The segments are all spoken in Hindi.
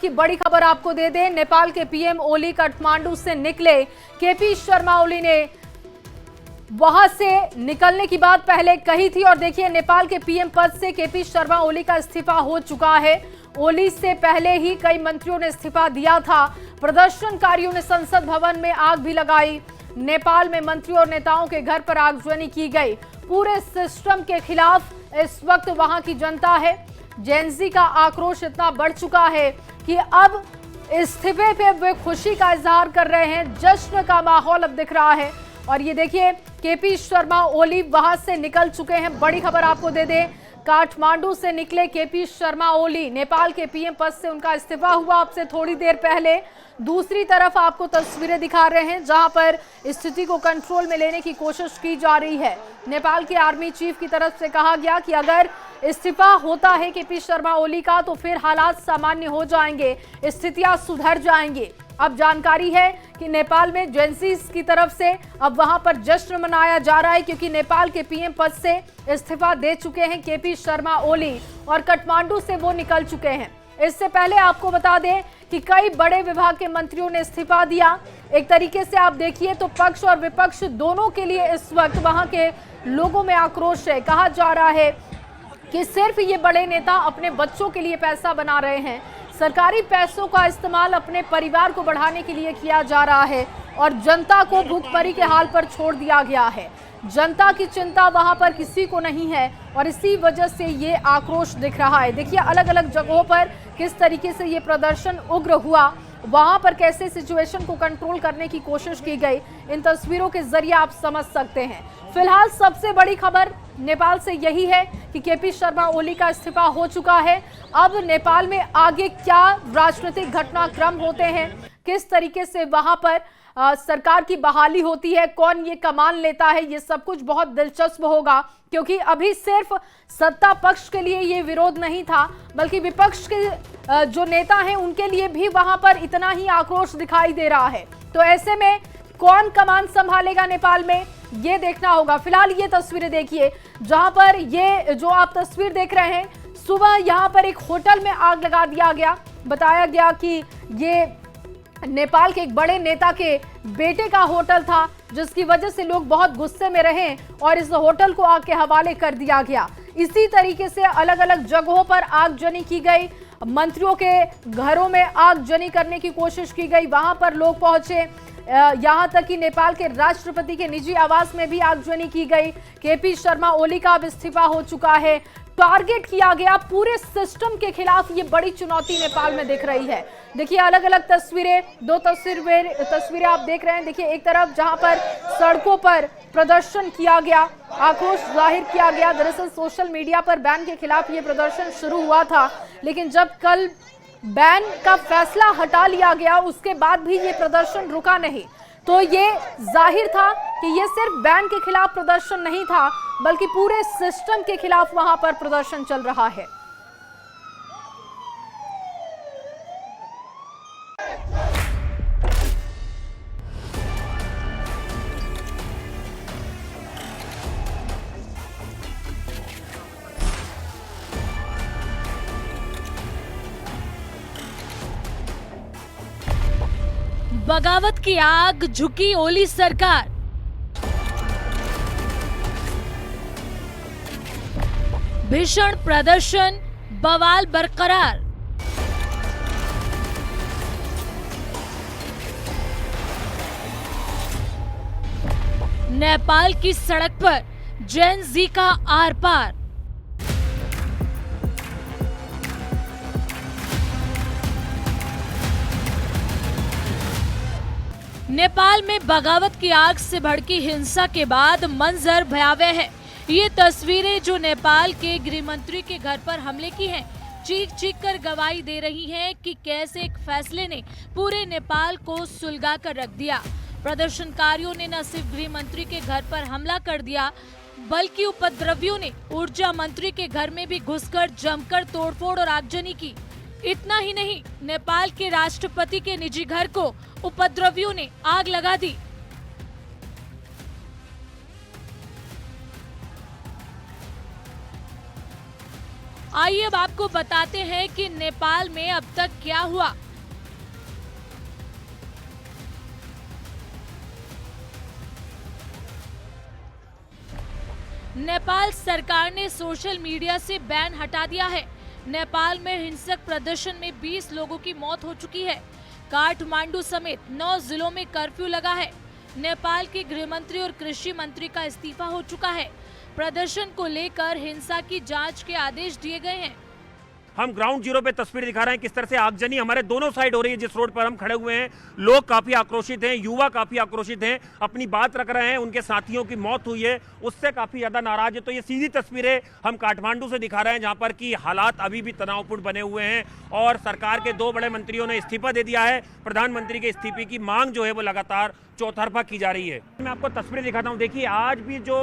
की बड़ी खबर आपको दे दें। नेपाल के पीएम ओली काठमांडू से निकले। केपी शर्मा ओली ने वहां से निकलने की बात पहले कही थी और देखिए नेपाल के पीएम पद से केपी शर्मा ओली का इस्तीफा हो चुका है। ओली से पहले ही कई मंत्रियों ने इस्तीफा दिया था। प्रदर्शनकारियों ने संसद भवन में आग भी लगाई। नेपाल में मंत्रियों और नेताओं के घर पर आगजनी की गई। पूरे सिस्टम के खिलाफ इस वक्त वहां की जनता है। जेनजी का आक्रोश इतना बढ़ चुका है कि अब इस्तीफे पे वे खुशी का इजहार कर रहे हैं। जश्न का माहौल अब दिख रहा है और ये देखिए केपी शर्मा ओली वहां से निकल चुके हैं। बड़ी खबर आपको दे दें, काठमांडू से निकले केपी शर्मा ओली। नेपाल के पीएम पद से उनका इस्तीफा हुआ अब से थोड़ी देर पहले। दूसरी तरफ आपको तस्वीरें दिखा रहे हैं जहां पर स्थिति को कंट्रोल में लेने की कोशिश की जा रही है। नेपाल के आर्मी चीफ की तरफ से कहा गया कि अगर इस्तीफा होता है केपी शर्मा ओली का तो फिर हालात सामान्य हो जाएंगे, स्थितियां सुधर जाएंगी। अब जानकारी है कि नेपाल में जेनसीज की तरफ से अब वहां पर जश्न मनाया जा रहा है क्योंकि नेपाल के पीएम पद से इस्तीफा दे चुके हैं केपी शर्मा ओली और काठमांडू से वो निकल चुके हैं। इससे पहले आपको बता दें कि कई बड़े विभाग के मंत्रियों ने इस्तीफा दिया। एक तरीके से आप देखिए तो पक्ष और विपक्ष दोनों के लिए इस वक्त वहां के लोगों में आक्रोश है। कहा जा रहा है कि सिर्फ ये बड़े नेता अपने बच्चों के लिए पैसा बना रहे हैं। सरकारी पैसों का इस्तेमाल अपने परिवार को बढ़ाने के लिए किया जा रहा है और जनता को भूखमरी के हाल पर छोड़ दिया गया है। जनता की चिंता वहां पर किसी को नहीं है और इसी वजह से ये आक्रोश दिख रहा है। देखिए अलग अलग जगहों पर किस तरीके से ये प्रदर्शन उग्र हुआ, वहां पर कैसे सिचुएशन को कंट्रोल करने की कोशिश की गई, इन तस्वीरों के जरिए आप समझ सकते हैं। फिलहाल सबसे बड़ी खबर नेपाल से यही है कि केपी शर्मा ओली का इस्तीफा हो चुका है। अब नेपाल में आगे क्या राजनीतिक घटनाक्रम होते हैं, किस तरीके से वहां पर सरकार की बहाली होती है, कौन ये कमान लेता है, ये सब कुछ बहुत दिलचस्प होगा क्योंकि अभी सिर्फ सत्ता पक्ष के लिए ये विरोध नहीं था बल्कि विपक्ष के जो नेता हैं उनके लिए भी वहां पर इतना ही आक्रोश दिखाई दे रहा है। तो ऐसे में कौन कमान संभालेगा नेपाल में, ये देखना होगा। फिलहाल ये तस्वीरें देखिए जहां पर ये जो आप तस्वीर देख रहे हैं, सुबह यहां पर एक होटल में आग लगा दिया गया। बताया गया कि ये नेपाल के एक बड़े नेता के बेटे का होटल था जिसकी वजह से लोग बहुत गुस्से में रहे और इस होटल को आग के हवाले कर दिया गया। इसी तरीके से अलग अलग जगहों पर आगजनी की गई। मंत्रियों के घरों में आगजनी करने की कोशिश की गई, वहां पर लोग पहुंचे। यहां तक कि नेपाल के राष्ट्रपति के निजी आवास में भी आगजनी की गई। केपी शर्मा ओली का अब इस्तीफा हो चुका है। टारगेट किया गया पूरे सिस्टम के खिलाफ। ये बड़ी चुनौती नेपाल में दिख रही है। देखिए अलग अलग तस्वीरें, दो तस्वीरें आप देख रहे हैं। देखिए एक तरफ जहां पर सड़कों पर प्रदर्शन किया गया, आक्रोश जाहिर किया गया। दरअसल सोशल मीडिया पर बैन के खिलाफ ये प्रदर्शन शुरू हुआ था, लेकिन जब कल बैन का फैसला हटा लिया गया उसके बाद भी ये प्रदर्शन रुका नहीं। तो ये जाहिर था कि ये सिर्फ बैन के खिलाफ प्रदर्शन नहीं था बल्कि पूरे सिस्टम के खिलाफ वहां पर प्रदर्शन चल रहा है। बगावत की आग, झुकी ओली सरकार। भीषण प्रदर्शन, बवाल बरकरार। नेपाल की सड़क पर जेन जी का आर पार। नेपाल में बगावत की आग से भड़की हिंसा के बाद मंजर भयावह है। ये तस्वीरें जो नेपाल के गृह मंत्री के घर पर हमले की हैं, चीख चीख कर गवाही दे रही हैं कि कैसे एक फैसले ने पूरे नेपाल को सुलगा कर रख दिया। प्रदर्शनकारियों ने न सिर्फ गृह मंत्री के घर पर हमला कर दिया बल्कि उपद्रवियों ने ऊर्जा मंत्री के घर में भी घुसकर जमकर तोड़फोड़ और आगजनी की। इतना ही नहीं, नेपाल के राष्ट्रपति के निजी घर को उपद्रवियों ने आग लगा दी। आइए अब आपको बताते हैं कि नेपाल में अब तक क्या हुआ। नेपाल सरकार ने सोशल मीडिया से बैन हटा दिया है। नेपाल में हिंसक प्रदर्शन में 20 लोगों की मौत हो चुकी है। काठमांडू समेत 9 जिलों में कर्फ्यू लगा है। नेपाल के गृह मंत्री और कृषि मंत्री का इस्तीफा हो चुका है। प्रदर्शन को लेकर हिंसा की जांच के आदेश दिए गए हैं। हम ग्राउंड जीरो पे तस्वीर दिखा रहे हैं किस तरह से आगजनी हमारे दोनों साइड हो रही है। जिस रोड पर हम खड़े हुए हैं, लोग काफी आक्रोशित हैं, युवा काफी आक्रोशित हैं, अपनी बात रख रहे हैं। उनके साथियों की मौत हुई है, उससे काफी ज्यादा नाराज है। तो ये सीधी तस्वीरें हम काठमांडू से दिखा रहे हैं, जहां पर कि हालात अभी भी तनावपूर्ण बने हुए हैं और सरकार के 2 बड़े मंत्रियों ने इस्तीफा दे दिया है। प्रधानमंत्री के इस्तीफे की मांग जो है वो लगातार चौतरफा की जा रही है। मैं आपको तस्वीरें दिखाता हूं। देखिए, आज भी जो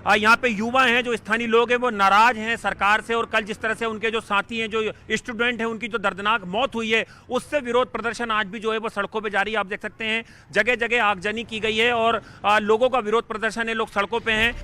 यहाँ पे युवा हैं, जो स्थानीय लोग हैं, वो नाराज हैं सरकार से। और कल जिस तरह से उनके जो साथी हैं, जो स्टूडेंट हैं, उनकी जो दर्दनाक मौत हुई है, उससे विरोध प्रदर्शन आज भी जो है वो सड़कों पे जारी है। आप देख सकते हैं जगह जगह आगजनी की गई है और लोगों का विरोध प्रदर्शन है, लोग सड़कों पे हैं।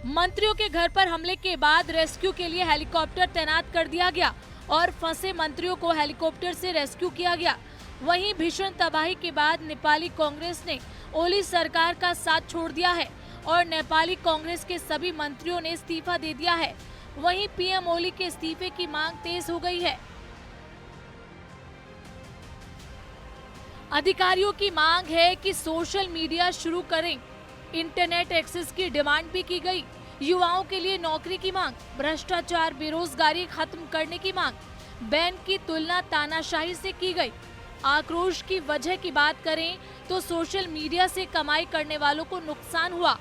मंत्रियों के घर पर हमले के बाद रेस्क्यू के लिए हेलीकॉप्टर तैनात कर दिया गया और फंसे मंत्रियों को हेलीकॉप्टर से रेस्क्यू किया गया। वहीं भीषण तबाही के बाद नेपाली कांग्रेस ने ओली सरकार का साथ छोड़ दिया है और नेपाली कांग्रेस के सभी मंत्रियों ने इस्तीफा दे दिया है। वहीं पीएम ओली के इस्तीफे की मांग तेज हो गई है। अधिकारियों की मांग है कि सोशल मीडिया शुरू करें। इंटरनेट एक्सेस की डिमांड भी की गई। युवाओं के लिए नौकरी की मांग, भ्रष्टाचार बेरोजगारी खत्म करने की मांग, बैन की तुलना तानाशाही से की गई। आक्रोश की वजह की बात करें तो सोशल मीडिया से कमाई करने वालों को नुकसान हुआ।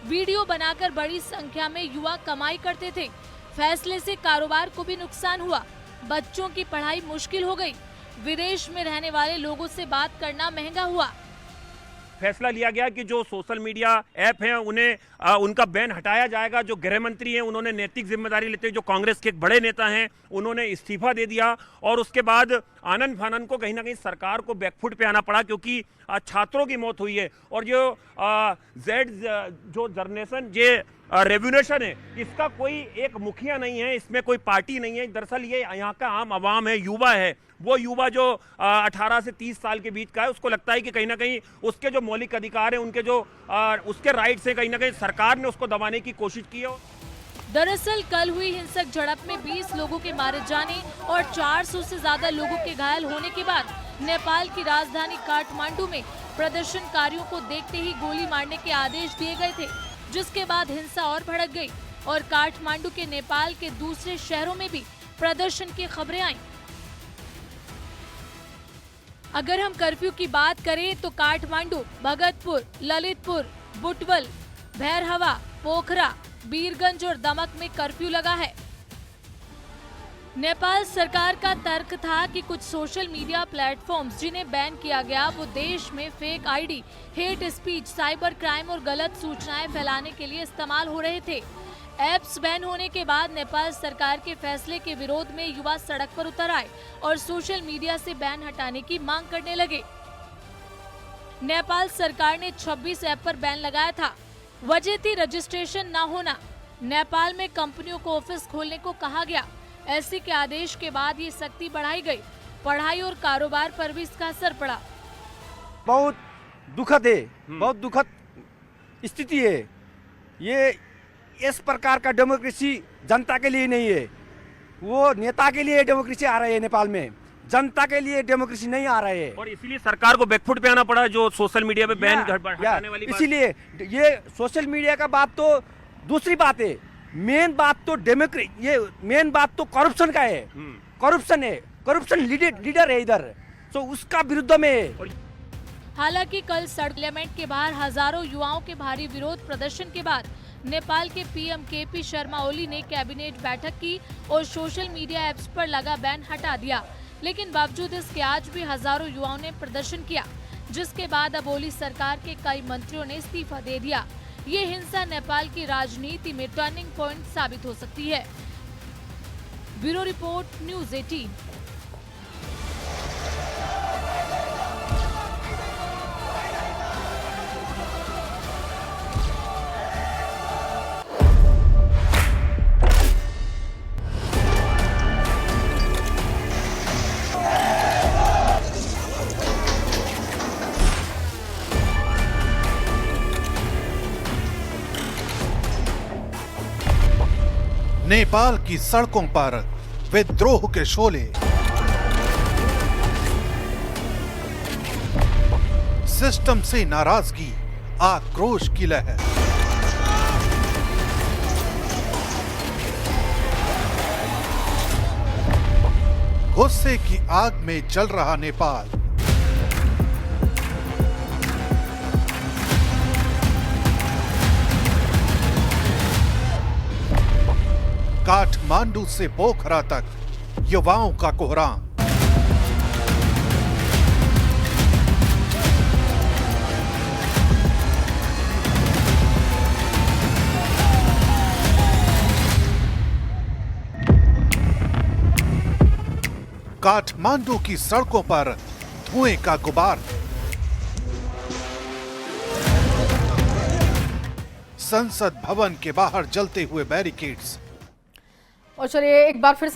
वीडियो बनाकर बड़ी संख्या में युवा कमाई करते थे। फैसले से कारोबार को भी नुकसान हुआ। बच्चों की पढ़ाई मुश्किल हो गई। विदेश में रहने वाले लोगों से बात करना महंगा हुआ। फैसला लिया गया कि जो सोशल मीडिया ऐप हैं उन्हें उनका बैन हटाया जाएगा। जो गृह मंत्री हैं उन्होंने नैतिक जिम्मेदारी लेते हुए, जो कांग्रेस के एक बड़े नेता हैं, उन्होंने इस्तीफा दे दिया। और उसके बाद आनंद फानन को कहीं ना कहीं सरकार को बैकफुट पे आना पड़ा, क्योंकि छात्रों की मौत हुई है। और जो जो जनरेशन ये रेवोल्यूशन है, इसका कोई एक मुखिया नहीं है, इसमें कोई पार्टी नहीं है। दरअसल ये यहाँ का आम आवाम है, युवा है। वो युवा जो 18 से 30 साल के बीच का है, उसको लगता है कि कहीं ना कहीं उसके जो मौलिक अधिकार हैं, उनके जो उसके राइट्स हैं, कहीं ना कहीं सरकार ने उसको दबाने की कोशिश की है। दरअसल कल हुई हिंसक झड़प में 20 लोगों के मारे जाने और 400 से ज्यादा लोगों के घायल होने के बाद नेपाल की राजधानी काठमांडू में प्रदर्शनकारियों को देखते ही गोली मारने के आदेश दिए गए थे, जिसके बाद हिंसा और भड़क गई और काठमांडू के नेपाल के दूसरे शहरों में भी प्रदर्शन की खबरें आईं। अगर हम कर्फ्यू की बात करें तो काठमांडू, भगतपुर, ललितपुर, बुटवल, भैरहवा, पोखरा, बीरगंज और दमक में कर्फ्यू लगा है। नेपाल सरकार का तर्क था कि कुछ सोशल मीडिया प्लेटफॉर्म्स जिन्हें बैन किया गया, वो देश में fake ID, hate speech, cyber crime और गलत सूचनाएं फैलाने के लिए इस्तेमाल हो रहे थे। ऐप्स बैन होने के बाद नेपाल सरकार के फैसले के विरोध में युवा सड़क पर उतर आए और सोशल मीडिया से बैन हटाने की मांग करने लगे। नेपाल सरकार ने 26 ऐप पर बैन लगाया था। वजह थी रजिस्ट्रेशन न होना। नेपाल में कंपनियों को ऑफिस खोलने को कहा गया। ऐसे के आदेश के बाद ये सख्ती बढ़ाई गई। पढ़ाई और कारोबार पर भी इसका असर पड़ा। बहुत दुखद है, बहुत दुखद स्थिति है। ये इस प्रकार का डेमोक्रेसी जनता के लिए नहीं है, वो नेता के लिए डेमोक्रेसी आ रही है नेपाल में, जनता के लिए डेमोक्रेसी नहीं आ रही है। और इसीलिए सरकार को बैकफुट पे आना पड़ा, जो सोशल मीडिया पे बैन हटाने वाली बात। इसीलिए ये सोशल मीडिया का बात तो दूसरी बात है, मेन बात तो ये मेन बात तो करप्शन का है। करप्शन है, करप्शन लीडर है इधर, तो उसका विरुद्ध में है। हालांकि कल सड़क पार्लियामेंट के बाहर हजारों युवाओं के भारी विरोध प्रदर्शन के बाद नेपाल के पीएम केपी शर्मा ओली ने कैबिनेट बैठक की और सोशल मीडिया ऐप्स पर लगा बैन हटा दिया। लेकिन बावजूद इसके आज भी हजारों युवाओं ने प्रदर्शन किया, जिसके बाद अब ओली सरकार के कई मंत्रियों ने इस्तीफा दे दिया। ये हिंसा नेपाल की राजनीति में टर्निंग पॉइंट साबित हो सकती है। Bureau report, news 18। नेपाल की सड़कों पर विद्रोह के शोले, सिस्टम से नाराजगी, आक्रोश की लहर। गुस्से की आग में जल रहा नेपाल। काठमांडू से पोखरा तक युवाओं का कोहराम। काठमांडू की सड़कों पर धुएं का गुबार। संसद भवन के बाहर जलते हुए बैरिकेड्स। और चलिए एक बार फिर से